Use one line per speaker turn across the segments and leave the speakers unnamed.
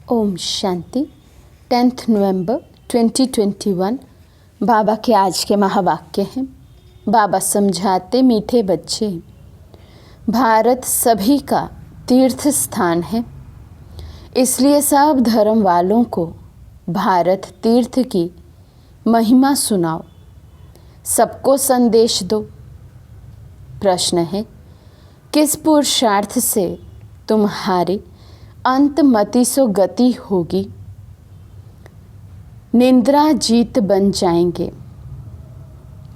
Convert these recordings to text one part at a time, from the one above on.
ओम शांति। 10 नवंबर 2021 बाबा के आज के महावाक्य हैं। बाबा समझाते, मीठे बच्चे, भारत सभी का तीर्थ स्थान है, इसलिए सब धर्म वालों को भारत तीर्थ की महिमा सुनाओ, सबको संदेश दो। प्रश्न है, किस पुरुषार्थ से तुम्हारी अंतमति सो गति होगी, निंद्रा जीत बन जाएंगे।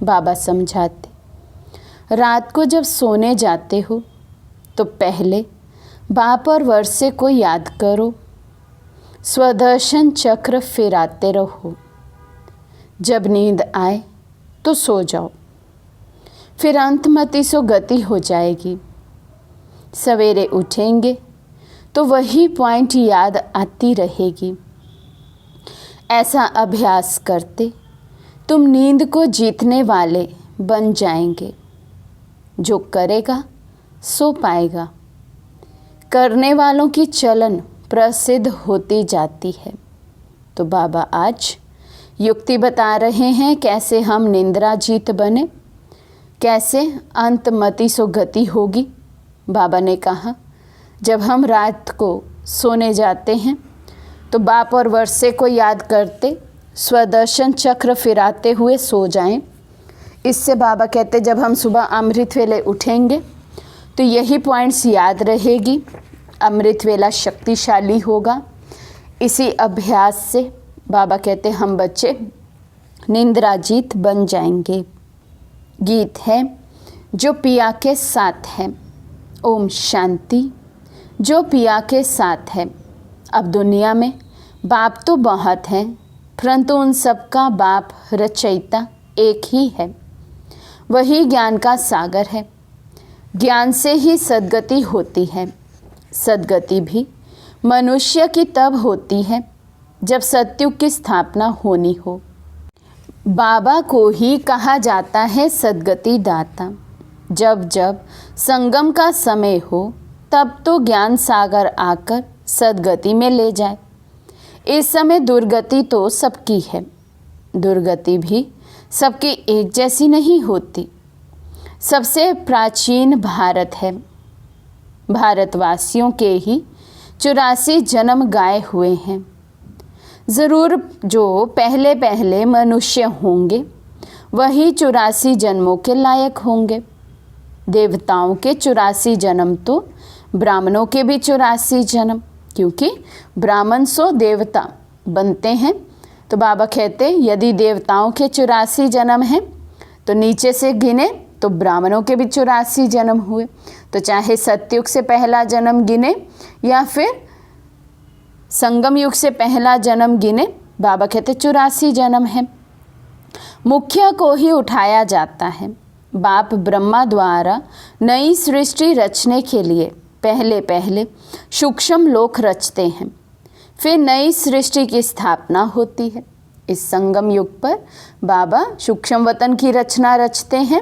बाबा समझाते, रात को जब सोने जाते हो तो पहले बाप और वर्षे को याद करो, स्वदर्शन चक्र फिराते रहो। जब नींद आए तो सो जाओ, फिर अंतमति सो गति हो जाएगी। सवेरे उठेंगे तो वही पॉइंट याद आती रहेगी। ऐसा अभ्यास करते तुम नींद को जीतने वाले बन जाएंगे। जो करेगा सो पाएगा। करने वालों की चलन प्रसिद्ध होती जाती है। तो बाबा आज युक्ति बता रहे हैं, कैसे हम निंद्रा जीत बने, कैसे अंतमति सो गति होगी। बाबा ने कहा, जब हम रात को सोने जाते हैं तो बाप और वर्षे को याद करते स्वदर्शन चक्र फिराते हुए सो जाएं। इससे बाबा कहते, जब हम सुबह अमृत वेले उठेंगे तो यही पॉइंट्स याद रहेगी। अमृत वेला शक्तिशाली होगा। इसी अभ्यास से बाबा कहते, हम बच्चे निंद्राजीत बन जाएंगे। गीत है, जो पिया के साथ है। ओम शांति। जो पिया के साथ है। अब दुनिया में बाप तो बहुत हैं, परंतु उन सबका बाप रचयिता एक ही है। वही ज्ञान का सागर है। ज्ञान से ही सद्गति होती है। सद्गति भी मनुष्य की तब होती है जब सत्युग की स्थापना होनी हो। बाबा को ही कहा जाता है सद्गति दाता। जब जब संगम का समय हो तब तो ज्ञान सागर आकर सद्गति में ले जाए। इस समय दुर्गति तो सबकी है। दुर्गति भी सबकी एक जैसी नहीं होती। सबसे प्राचीन भारत है। भारतवासियों के ही 84 जन्म गाए हुए हैं। ज़रूर जो पहले पहले मनुष्य होंगे वही 84 जन्मों के लायक होंगे। देवताओं के 84 जन्म तो ब्राह्मणों के भी 84 जन्म, क्योंकि ब्राह्मण सो देवता बनते हैं। तो बाबा कहते, यदि देवताओं के 84 जन्म हैं तो नीचे से गिने तो ब्राह्मणों के भी 84 जन्म हुए। तो चाहे सतयुग से पहला जन्म गिने या फिर संगम युग से पहला जन्म गिने, बाबा कहते 84 जन्म है। मुख्य को ही उठाया जाता है। बाप ब्रह्मा द्वारा नई सृष्टि रचने के लिए पहले पहले सूक्ष्म लोक रचते हैं, फिर नई सृष्टि की स्थापना होती है। इस संगम युग पर बाबा सूक्ष्म वतन की रचना रचते हैं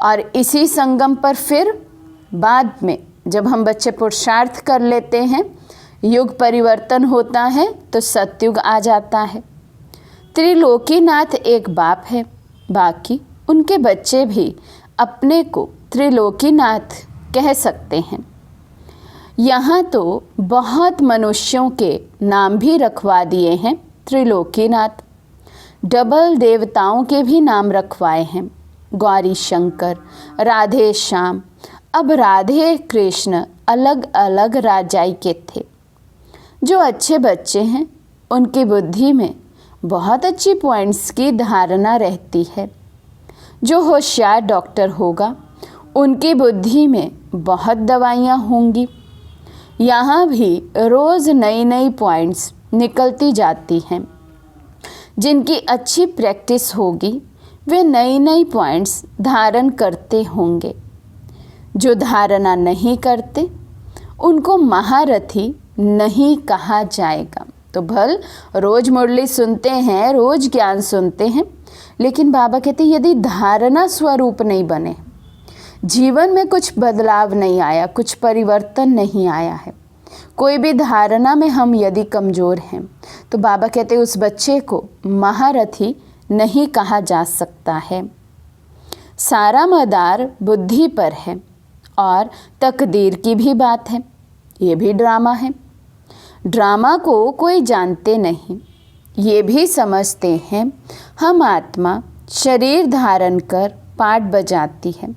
और इसी संगम पर फिर बाद में जब हम बच्चे पुरुषार्थ कर लेते हैं, युग परिवर्तन होता है तो सतयुग आ जाता है। त्रिलोकीनाथ एक बाप है, बाकी उनके बच्चे भी अपने को त्रिलोकीनाथ कह सकते हैं। यहाँ तो बहुत मनुष्यों के नाम भी रखवा दिए हैं त्रिलोकीनाथ। डबल देवताओं के भी नाम रखवाए हैं, गौरी शंकर, राधे श्याम। अब राधे कृष्ण अलग अलग राजाई के थे। जो अच्छे बच्चे हैं उनकी बुद्धि में बहुत अच्छी पॉइंट्स की धारणा रहती है। जो होशियार डॉक्टर होगा उनकी बुद्धि में बहुत दवाइयाँ होंगी। यहाँ भी रोज़ नई नई पॉइंट्स निकलती जाती हैं। जिनकी अच्छी प्रैक्टिस होगी वे नई नई पॉइंट्स धारण करते होंगे। जो धारणा नहीं करते उनको महारथी नहीं कहा जाएगा। तो भल रोज़ मुरली सुनते हैं, रोज़ ज्ञान सुनते हैं, लेकिन बाबा कहते यदि धारणा स्वरूप नहीं बने, जीवन में कुछ बदलाव नहीं आया, कुछ परिवर्तन नहीं आया है, कोई भी धारणा में हम यदि कमज़ोर हैं तो बाबा कहते उस बच्चे को महारथी नहीं कहा जा सकता है। सारा मदार बुद्धि पर है और तकदीर की भी बात है। ये भी ड्रामा है। ड्रामा को कोई जानते नहीं, ये भी समझते हैं हम आत्मा शरीर धारण कर पाठ बजाती है,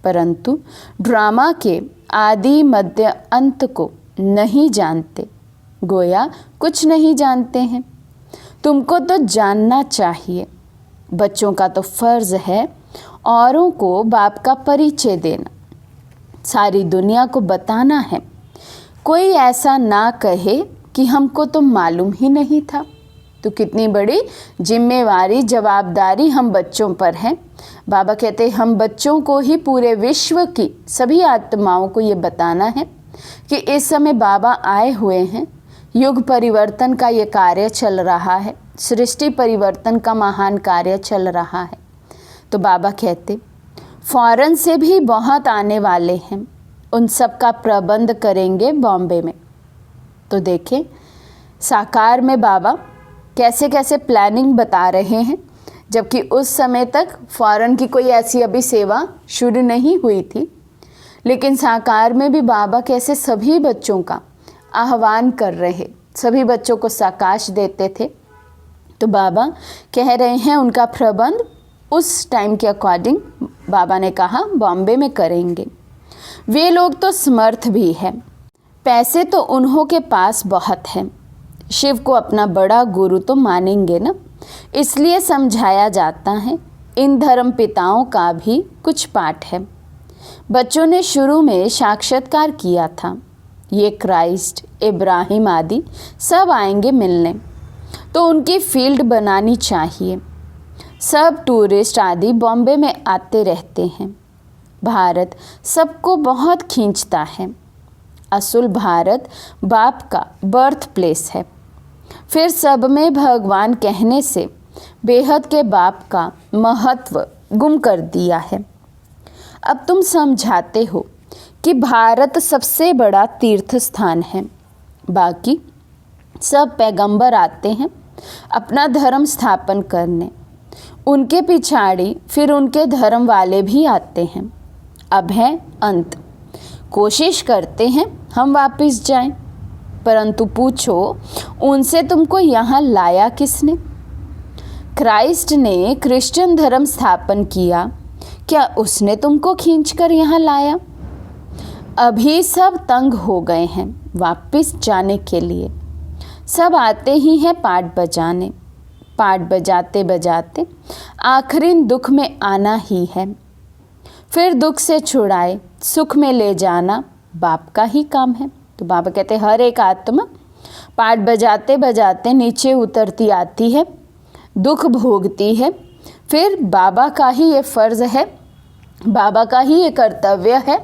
परंतु ड्रामा के आदि मध्य अंत को नहीं जानते, गोया कुछ नहीं जानते हैं। तुमको तो जानना चाहिए। बच्चों का तो फर्ज है औरों को बाप का परिचय देना, सारी दुनिया को बताना है। कोई ऐसा ना कहे कि हमको तो मालूम ही नहीं था। तो कितनी बड़ी जिम्मेवारी जवाबदारी हम बच्चों पर है। बाबा कहते हैं हम बच्चों को ही पूरे विश्व की सभी आत्माओं को ये बताना है कि इस समय बाबा आए हुए हैं। युग परिवर्तन का ये कार्य चल रहा है, सृष्टि परिवर्तन का महान कार्य चल रहा है। तो बाबा कहते फॉरेन से भी बहुत आने वाले हैं, उन सब का प्रबंध करेंगे बॉम्बे में। तो देखें साकार में बाबा कैसे कैसे प्लानिंग बता रहे हैं, जबकि उस समय तक फॉरेन की कोई ऐसी अभी सेवा शुरू नहीं हुई थी। लेकिन साकार में भी बाबा कैसे सभी बच्चों का आह्वान कर रहे, सभी बच्चों को साकाश देते थे। तो बाबा कह रहे हैं उनका प्रबंध उस टाइम के अकॉर्डिंग बाबा ने कहा बॉम्बे में करेंगे। वे लोग तो समर्थ भी हैं, पैसे तो उन्हों के पास बहुत हैं। शिव को अपना बड़ा गुरु तो मानेंगे ना, इसलिए समझाया जाता है। इन धर्म पिताओं का भी कुछ पाठ है। बच्चों ने शुरू में साक्षात्कार किया था। ये क्राइस्ट, इब्राहिम आदि सब आएंगे मिलने, तो उनकी फील्ड बनानी चाहिए। सब टूरिस्ट आदि बॉम्बे में आते रहते हैं। भारत सबको बहुत खींचता है। असुल भारत बाप का बर्थ प्लेस है। फिर सब में भगवान कहने से बेहद के बाप का महत्व गुम कर दिया है। अब तुम समझाते हो कि भारत सबसे बड़ा तीर्थ स्थान है। बाकी सब पैगंबर आते हैं अपना धर्म स्थापन करने, उनके पिछाड़ी फिर उनके धर्म वाले भी आते हैं। अब है अंत। कोशिश करते हैं हम वापस जाएं, परंतु पूछो उनसे तुमको यहाँ लाया किसने? क्राइस्ट ने क्रिश्चियन धर्म स्थापन किया, क्या उसने तुमको खींचकर यहाँ लाया? अभी सब तंग हो गए हैं वापस जाने के लिए। सब आते ही हैं पाठ बजाने, पाठ बजाते बजाते आखिरी दुख में आना ही है। फिर दुख से छुड़ाए सुख में ले जाना बाप का ही काम है। तो बाबा कहते हैं हर एक आत्मा पाठ बजाते बजाते नीचे उतरती आती है, दुख भोगती है। फिर बाबा का ही ये फ़र्ज़ है, बाबा का ही ये कर्तव्य है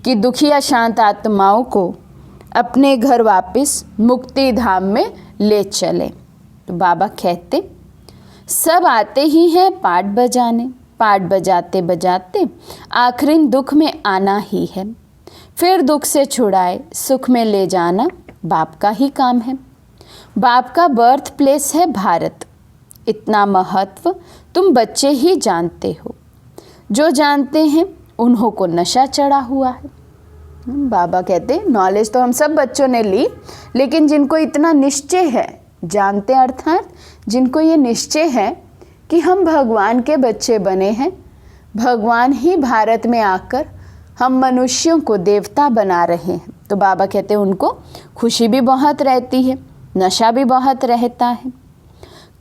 कि दुखी अशांत आत्माओं को अपने घर वापस मुक्ति धाम में ले चले। तो बाबा कहते सब आते ही हैं पाठ बजाने, पाठ बजाते बजाते आखिरी दुख में आना ही है। फिर दुख से छुड़ाए सुख में ले जाना बाप का ही काम है। बाप का बर्थ प्लेस है भारत। इतना महत्व तुम बच्चे ही जानते हो। जो जानते हैं उन्हों को नशा चढ़ा हुआ है। बाबा कहते नॉलेज तो हम सब बच्चों ने ली, लेकिन जिनको इतना निश्चय है, जानते अर्थात जिनको ये निश्चय है कि हम भगवान के बच्चे बने हैं, भगवान ही भारत में आकर हम मनुष्यों को देवता बना रहे हैं, तो बाबा कहते हैं उनको खुशी भी बहुत रहती है, नशा भी बहुत रहता है।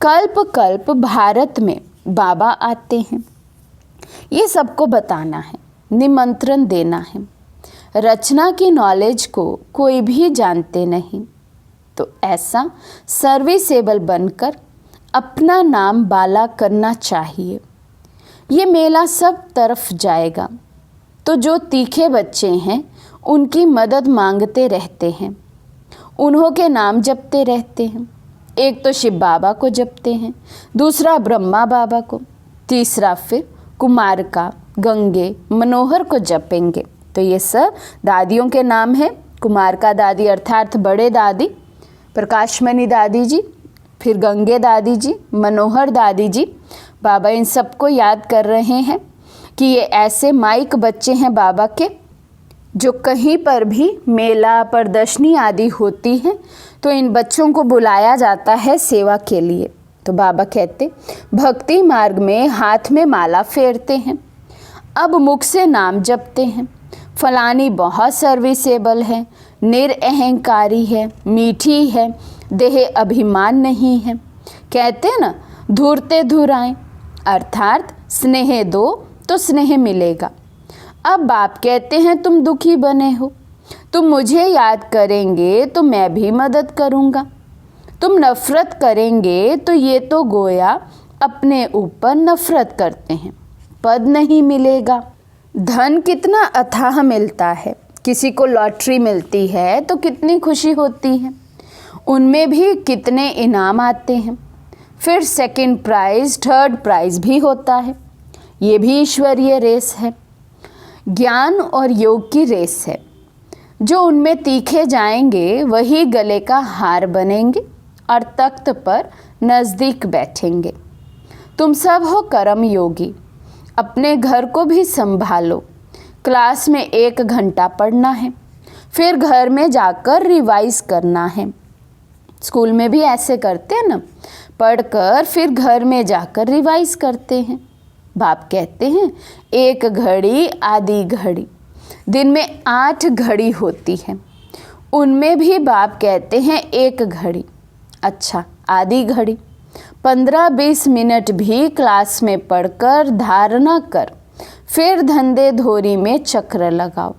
कल्प कल्प भारत में बाबा आते हैं, ये सबको बताना है, निमंत्रण देना है। रचना की नॉलेज को कोई भी जानते नहीं, तो ऐसा सर्विसेबल बनकर अपना नाम बाला करना चाहिए। ये मेला सब तरफ जाएगा, तो जो तीखे बच्चे हैं उनकी मदद मांगते रहते हैं, उन्हों के नाम जपते रहते हैं। एक तो शिव बाबा को जपते हैं, दूसरा ब्रह्मा बाबा को, तीसरा फिर कुमार का, गंगे, मनोहर को जपेंगे। तो ये सब दादियों के नाम हैं, कुमारका दादी अर्थात बड़े दादी, प्रकाशमणि दादी जी, फिर गंगे दादी जी, मनोहर दादी जी। बाबा इन सबको याद कर रहे हैं कि ये ऐसे माइक बच्चे हैं बाबा के, जो कहीं पर भी मेला प्रदर्शनी आदि होती है तो इन बच्चों को बुलाया जाता है सेवा के लिए। तो बाबा कहते भक्ति मार्ग में हाथ में माला फेरते हैं, अब मुख से नाम जपते हैं, फलानी बहुत सर्विसेबल है, निरअहंकारी है, मीठी है, देह अभिमान नहीं है। कहते हैं ना, धूरते धुराएं, अर्थात स्नेह दो तो स्नेह मिलेगा। अब बाप कहते हैं तुम दुखी बने हो, तुम मुझे याद करेंगे तो मैं भी मदद करूँगा। तुम नफ़रत करेंगे तो ये तो गोया अपने ऊपर नफ़रत करते हैं, पद नहीं मिलेगा। धन कितना अथाह मिलता है, किसी को लॉटरी मिलती है तो कितनी खुशी होती है, उनमें भी कितने इनाम आते हैं, फिर सेकंड प्राइज़ थर्ड प्राइज़ भी होता है। ये भी ईश्वरीय रेस है, ज्ञान और योग की रेस है। जो उनमें तीखे जाएंगे वही गले का हार बनेंगे और तख्त पर नज़दीक बैठेंगे। तुम सब हो कर्म योगी, अपने घर को भी संभालो। क्लास में 1 घंटा पढ़ना है, फिर घर में जाकर रिवाइज करना है। स्कूल में भी ऐसे करते हैं ना, पढ़कर फिर घर में जाकर रिवाइज करते हैं। बाप कहते हैं 1 घड़ी आधी घड़ी, दिन में 8 घड़ी होती है, उनमें भी बाप कहते हैं 1 घड़ी, अच्छा आधी घड़ी। 15-20 मिनट भी क्लास में पढ़कर धारणा कर, फिर धंधे धोरी में चक्र लगाओ।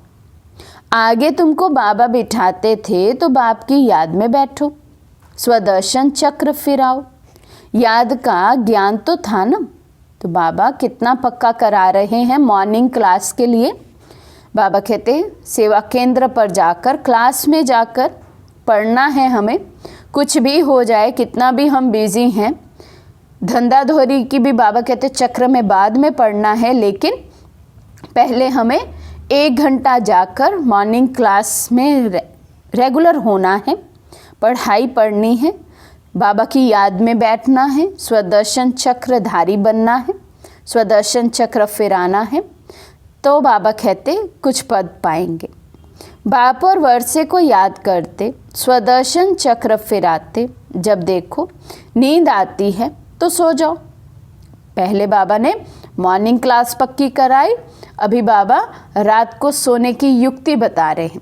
आगे तुमको बाबा बिठाते थे तो बाप की याद में बैठो, स्वदर्शन चक्र फिराओ। याद का ज्ञान तो था ना। तो बाबा कितना पक्का करा रहे हैं मॉर्निंग क्लास के लिए। बाबा कहते हैं सेवा केंद्र पर जाकर, क्लास में जाकर पढ़ना है हमें, कुछ भी हो जाए, कितना भी हम बिजी हैं। धंधा धोरी की भी बाबा कहते चक्र में बाद में पढ़ना है, लेकिन पहले हमें 1 घंटा जाकर मॉर्निंग क्लास में रेगुलर होना है, पढ़ाई पढ़नी है, बाबा की याद में बैठना है, स्वदर्शन चक्रधारी बनना है, स्वदर्शन चक्र फिराना है। तो बाबा कहते कुछ पद पाएंगे। बाप और वर्षे को याद करते, स्वदर्शन चक्र फिराते, जब देखो नींद आती है तो सो जाओ। पहले बाबा ने मॉर्निंग क्लास पक्की कराई, अभी बाबा रात को सोने की युक्ति बता रहे हैं,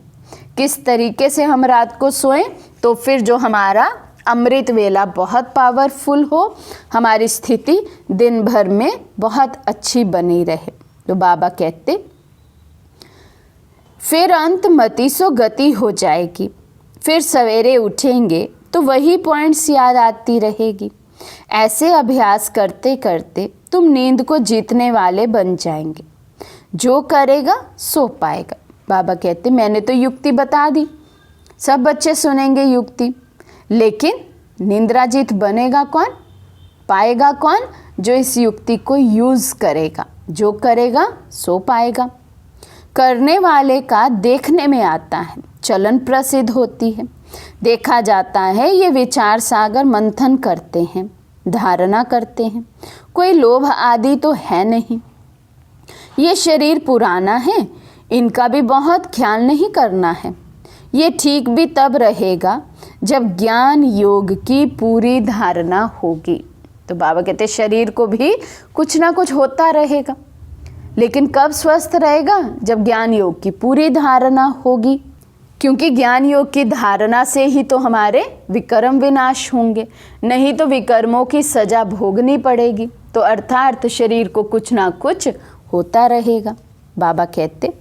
किस तरीके से हम रात को सोएं तो फिर जो हमारा अमृत वेला बहुत पावरफुल हो, हमारी स्थिति दिन भर में बहुत अच्छी बनी रहे। तो बाबा कहते फिर अंत मति सो गति हो जाएगी, फिर सवेरे उठेंगे तो वही पॉइंट्स याद आती रहेगी। ऐसे अभ्यास करते करते तुम नींद को जीतने वाले बन जाएंगे, जो करेगा सो पाएगा। बाबा कहते मैंने तो युक्ति बता दी, सब बच्चे सुनेंगे युक्ति, लेकिन निंद्राजीत बनेगा कौन, पाएगा कौन? जो इस युक्ति को यूज़ करेगा, जो करेगा सो पाएगा। करने वाले का देखने में आता है, चलन प्रसिद्ध होती है, देखा जाता है ये विचार सागर मंथन करते हैं, धारणा करते हैं, कोई लोभ आदि तो है नहीं। ये शरीर पुराना है, इनका भी बहुत ख्याल नहीं करना है। ये ठीक भी तब रहेगा जब ज्ञान योग की पूरी धारणा होगी। तो बाबा कहते शरीर को भी कुछ ना कुछ होता रहेगा, लेकिन कब स्वस्थ रहेगा? जब ज्ञान योग की पूरी धारणा होगी, क्योंकि ज्ञान योग की धारणा से ही तो हमारे विकर्म विनाश होंगे, नहीं तो विकर्मों की सजा भोगनी पड़ेगी। तो अर्थात शरीर को कुछ ना कुछ होता रहेगा। बाबा कहते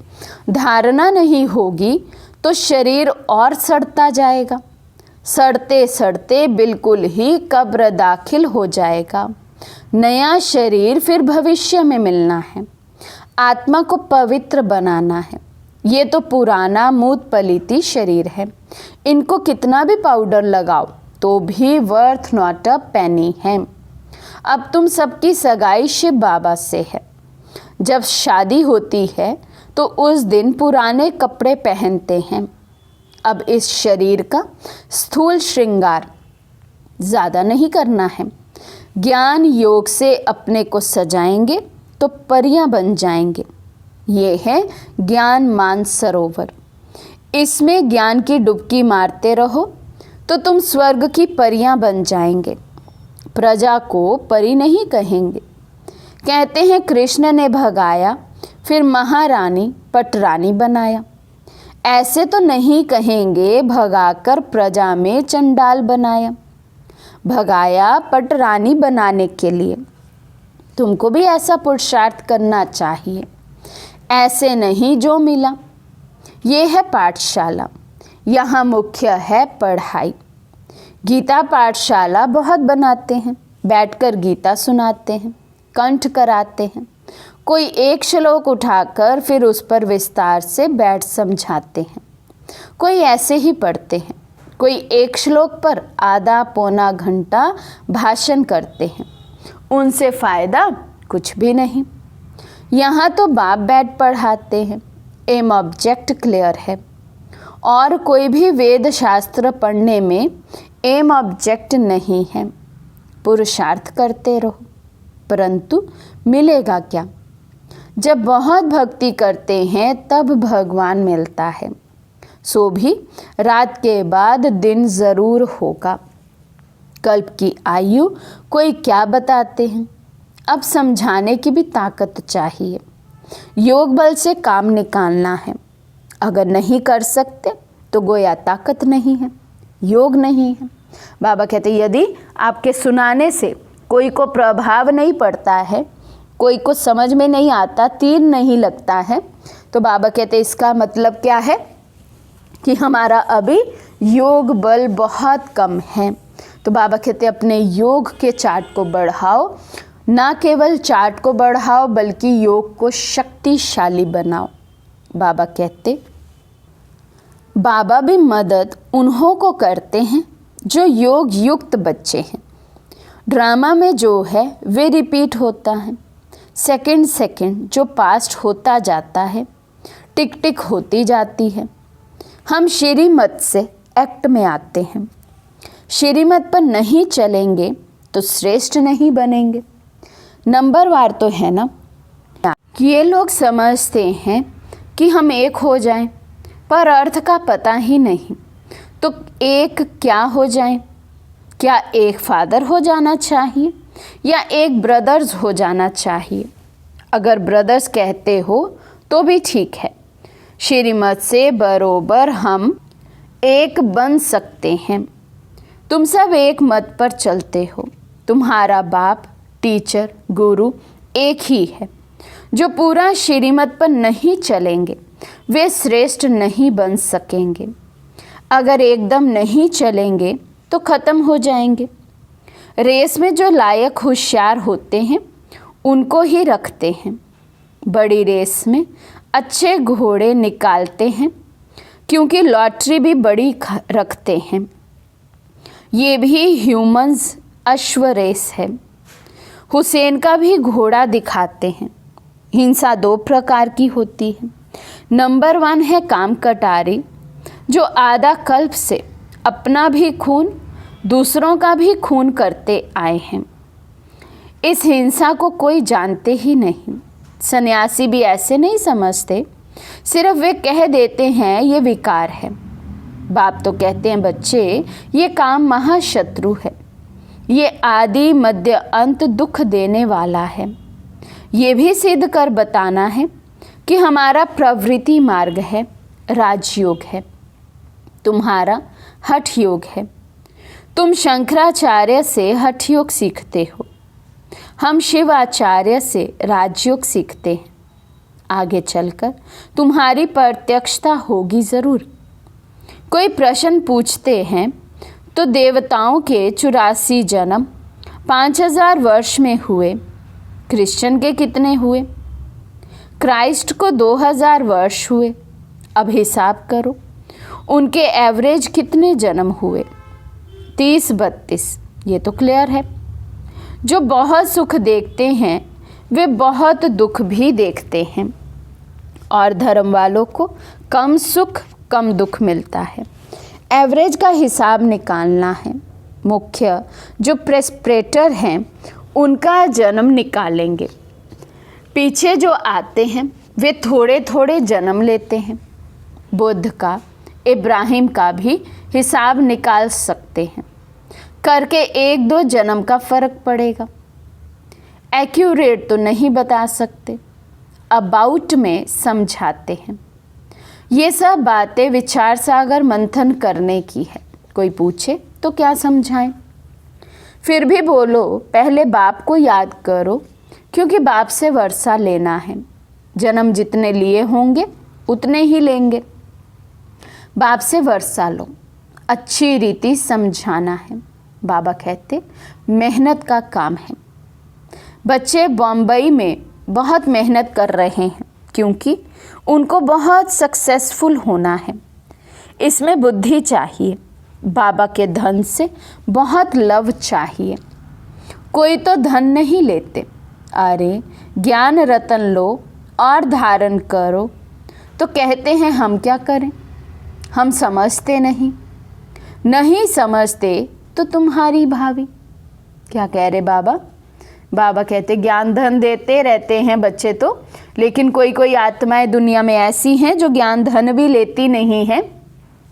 धारणा नहीं होगी तो शरीर और सड़ता जाएगा, सड़ते सड़ते बिल्कुल ही कब्र दाखिल हो जाएगा। नया शरीर फिर भविष्य में मिलना है, आत्मा को पवित्र बनाना है। ये तो पुराना मूत पलीती शरीर है, इनको कितना भी पाउडर लगाओ तो भी वर्थ नॉट अ पेनी है। अब तुम सबकी सगाई शिव बाबा से है। जब शादी होती है तो उस दिन पुराने कपड़े पहनते हैं, अब इस शरीर का स्थूल श्रृंगार ज़्यादा नहीं करना है। ज्ञान योग से अपने को सजाएंगे तो परियां बन जाएंगे। ये है ज्ञान मानसरोवर। इसमें ज्ञान की डुबकी मारते रहो तो तुम स्वर्ग की परियां बन जाएंगे। प्रजा को परी नहीं कहेंगे। कहते हैं कृष्ण ने भगाया फिर महारानी पटरानी बनाया। ऐसे तो नहीं कहेंगे भगाकर प्रजा में चंडाल बनाया। भगाया पटरानी बनाने के लिए। तुमको भी ऐसा पुरुषार्थ करना चाहिए। ऐसे नहीं जो मिला। ये है पाठशाला। यहाँ मुख्य है पढ़ाई। गीता पाठशाला बहुत बनाते हैं। बैठकर गीता सुनाते हैं, कंठ कराते हैं। कोई एक श्लोक उठाकर फिर उस पर विस्तार से बैठ समझाते हैं। कोई ऐसे ही पढ़ते हैं। कोई एक श्लोक पर आधा पौना घंटा भाषण करते हैं। उनसे फ़ायदा कुछ भी नहीं। यहाँ तो बाप बैठ पढ़ाते हैं। एम ऑब्जेक्ट क्लियर है। और कोई भी वेद शास्त्र पढ़ने में एम ऑब्जेक्ट नहीं है। पुरुषार्थ करते रहो, परंतु मिलेगा क्या? जब बहुत भक्ति करते हैं तब भगवान मिलता है। सो भी रात के बाद दिन ज़रूर होगा। कल्प की आयु कोई क्या बताते हैं। अब समझाने की भी ताकत चाहिए। योग बल से काम निकालना है। अगर नहीं कर सकते तो गोया ताकत नहीं है, योग नहीं है। बाबा कहते यदि आपके सुनाने से कोई को प्रभाव नहीं पड़ता है, कोई को समझ में नहीं आता, तीर नहीं लगता है, तो बाबा कहते इसका मतलब क्या है कि हमारा अभी योग बल बहुत कम है। तो बाबा कहते अपने योग के चार्ट को बढ़ाओ। ना केवल चार्ट को बढ़ाओ बल्कि योग को शक्तिशाली बनाओ। बाबा कहते बाबा भी मदद उन्हों को करते हैं जो योग युक्त बच्चे हैं। ड्रामा में जो है वे रिपीट होता है। सेकंड सेकंड जो पास्ट होता जाता है, टिक टिक होती जाती है। हम श्रीमत से एक्ट में आते हैं। श्रीमत पर नहीं चलेंगे तो श्रेष्ठ नहीं बनेंगे। नंबरवार तो है ना कि ये लोग समझते हैं कि हम एक हो जाएं, पर अर्थ का पता ही नहीं। तो एक क्या हो जाएं? क्या एक फादर हो जाना चाहिए या एक ब्रदर्स हो जाना चाहिए? अगर ब्रदर्स कहते हो तो भी ठीक है। श्रीमत से बरोबर हम एक बन सकते हैं। तुम सब एक मत पर चलते हो। तुम्हारा बाप, टीचर, गुरु एक ही है। जो पूरा श्रीमत पर नहीं चलेंगे वे श्रेष्ठ नहीं बन सकेंगे। अगर एकदम नहीं चलेंगे तो ख़त्म हो जाएंगे। रेस में जो लायक होशियार होते हैं उनको ही रखते हैं। बड़ी रेस में अच्छे घोड़े निकालते हैं क्योंकि लॉटरी भी बड़ी रखते हैं। ये भी ह्यूमंस अश्व रेस है। हुसैन का भी घोड़ा दिखाते हैं। हिंसा दो प्रकार की होती है। नंबर 1 है काम कटारी, जो आधा कल्प से अपना भी खून दूसरों का भी खून करते आए हैं। इस हिंसा को कोई जानते ही नहीं। सन्यासी भी ऐसे नहीं समझते, सिर्फ वे कह देते हैं ये विकार है। बाप तो कहते हैं बच्चे ये काम महाशत्रु है। ये आदि मध्य अंत दुख देने वाला है। ये भी सिद्ध कर बताना है कि हमारा प्रवृत्ति मार्ग है, राजयोग है, तुम्हारा हठ योग है। तुम शंकराचार्य से हठ योग सीखते हो, हम शिवाचार्य से राजयोग सीखते हैं। आगे चलकर तुम्हारी प्रत्यक्षता होगी ज़रूर। कोई प्रश्न पूछते हैं तो देवताओं के 84 जन्म 5000 वर्ष में हुए, क्रिश्चियन के कितने हुए? क्राइस्ट को 2000 वर्ष हुए। अब हिसाब करो उनके एवरेज कितने जन्म हुए? 30-32। ये तो क्लियर है। जो बहुत सुख देखते हैं वे बहुत दुख भी देखते हैं, और धर्म वालों को कम सुख कम दुख मिलता है। एवरेज का हिसाब निकालना है। मुख्य जो प्रेस्पेरेटर हैं उनका जन्म निकालेंगे। पीछे जो आते हैं वे थोड़े थोड़े जन्म लेते हैं। बुद्ध का, इब्राहिम का भी हिसाब निकाल सकते हैं, करके 1-2 जन्म का फ़र्क पड़ेगा। एक्यूरेट तो नहीं बता सकते, अबाउट में समझाते हैं। ये सब बातें विचार सागर मंथन करने की है। कोई पूछे तो क्या समझाएं? फिर भी बोलो, पहले बाप को याद करो, क्योंकि बाप से वर्षा लेना है। जन्म जितने लिए होंगे उतने ही लेंगे। बाप से वर्षा लो, अच्छी रीति समझाना है। बाबा कहते मेहनत का काम है। बच्चे बॉम्बई में बहुत मेहनत कर रहे हैं, क्योंकि उनको बहुत सक्सेसफुल होना है। इसमें बुद्धि चाहिए। बाबा के धन से बहुत लव चाहिए। कोई तो धन नहीं लेते, अरे ज्ञान रतन लो और धारण करो, तो कहते हैं हम क्या करें, हम समझते नहीं समझते तो तुम्हारी भावी। क्या कह रहे बाबा? बाबा कहते ज्ञान धन देते रहते हैं बच्चे तो, लेकिन कोई कोई आत्माएं दुनिया में ऐसी हैं जो ज्ञान धन भी लेती नहीं हैं।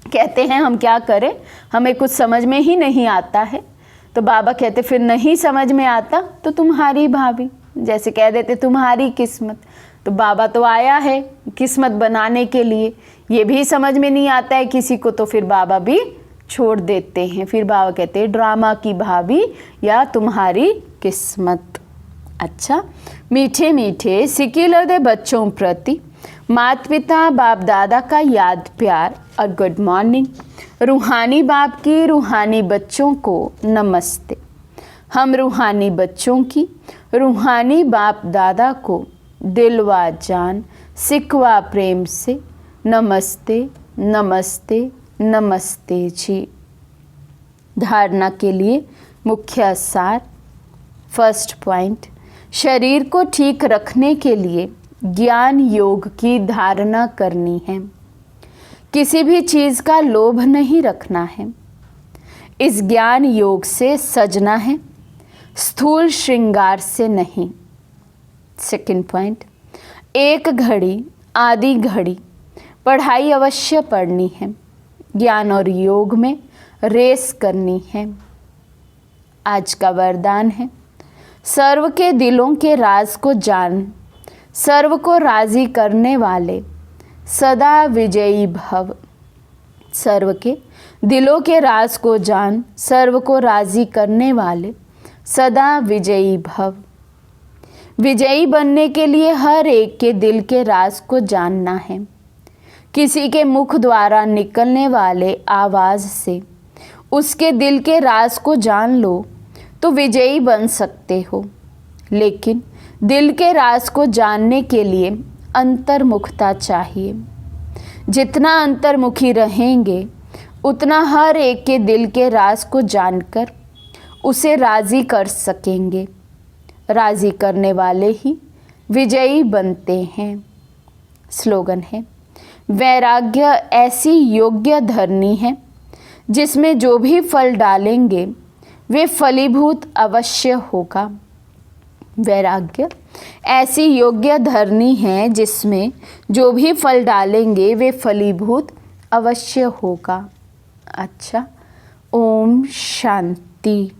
कहते हैं हम क्या करें, हमें कुछ समझ में ही नहीं आता है। तो बाबा कहते फिर नहीं समझ में आता तो तुम्हारी भाभी, जैसे कह देते तुम्हारी किस्मत। तो बाबा तो आया है किस्मत बनाने के लिए, ये भी समझ में नहीं आता है किसी को, तो फिर बाबा भी छोड़ देते हैं। फिर बाबा कहते हैं ड्रामा की भाभी या तुम्हारी किस्मत। अच्छा, मीठे मीठे सिकिलर दे बच्चों प्रति माता पिता बाप दादा का याद प्यार और गुड मॉर्निंग। रूहानी बाप की रूहानी बच्चों को नमस्ते। हम रूहानी बच्चों की रूहानी बाप दादा को दिलवा जान सिकवा प्रेम से नमस्ते नमस्ते नमस्ते जी। धारणा के लिए मुख्य सार। फर्स्ट पॉइंट, शरीर को ठीक रखने के लिए ज्ञान योग की धारणा करनी है। किसी भी चीज़ का लोभ नहीं रखना है। इस ज्ञान योग से सजना है, स्थूल श्रृंगार से नहीं। सेकंड पॉइंट, एक घड़ी आधी घड़ी पढ़ाई अवश्य पढ़नी है। ज्ञान और योग में रेस करनी है। आज का वरदान है, सर्व के दिलों के राज को जान, सर्व को राजी करने वाले सदा विजयी भव। सर्व के दिलों के राज को जान, सर्व को राजी करने वाले सदा विजयी भव। विजयी बनने के लिए हर एक के दिल के राज को जानना है। किसी के मुख द्वारा निकलने वाले आवाज़ से उसके दिल के राज को जान लो तो विजयी बन सकते हो। लेकिन दिल के राज को जानने के लिए अंतर्मुखता चाहिए। जितना अंतर्मुखी रहेंगे उतना हर एक के दिल के राज को जानकर उसे राज़ी कर सकेंगे। राज़ी करने वाले ही विजयी बनते हैं। स्लोगन है, वैराग्य ऐसी योग्य धरनी है जिसमें जो भी फल डालेंगे वे फलीभूत अवश्य होगा। वैराग्य ऐसी योग्य धरनी है जिसमें जो भी फल डालेंगे वे फलीभूत अवश्य होगा। अच्छा, ओम शांति।